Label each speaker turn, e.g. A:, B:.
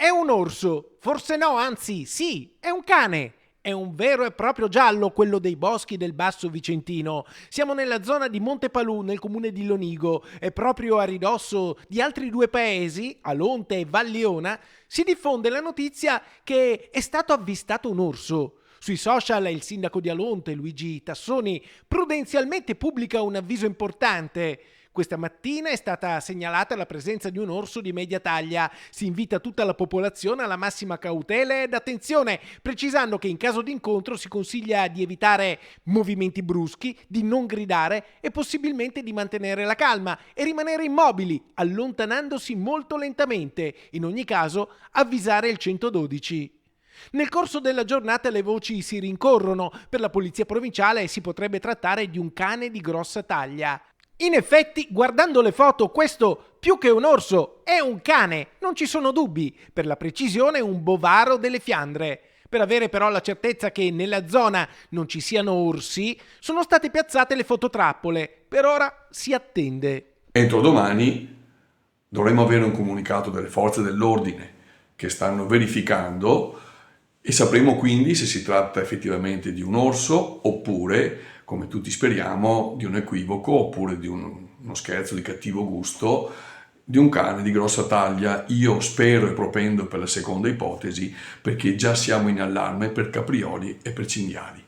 A: È un orso, forse no, anzi sì, è un cane. È un vero e proprio giallo quello dei boschi del Basso Vicentino. Siamo nella zona di Montepalù, nel comune di Lonigo, e proprio a ridosso di altri due paesi, Alonte e Valliona, si diffonde la notizia che è stato avvistato un orso. Sui social il sindaco di Alonte, Luigi Tassoni, prudenzialmente pubblica un avviso importante. Questa mattina è stata segnalata la presenza di un orso di media taglia. Si invita tutta la popolazione alla massima cautela ed attenzione, precisando che in caso di incontro si consiglia di evitare movimenti bruschi, di non gridare e possibilmente di mantenere la calma e rimanere immobili, allontanandosi molto lentamente. In ogni caso, avvisare il 112. Nel corso della giornata le voci si rincorrono. Per la polizia provinciale si potrebbe trattare di un cane di grossa taglia. In effetti, guardando le foto, questo più che un orso è un cane, non ci sono dubbi. Per la precisione, un bovaro delle Fiandre. Per avere però la certezza che nella zona non ci siano orsi, sono state piazzate le fototrappole. Per ora si attende.
B: Entro domani dovremo avere un comunicato delle forze dell'ordine che stanno verificando e sapremo quindi se si tratta effettivamente di un orso oppure, come tutti speriamo, di un equivoco oppure di uno scherzo di cattivo gusto di un cane di grossa taglia. Io spero e propendo per la seconda ipotesi perché già siamo in allarme per caprioli e per cinghiali.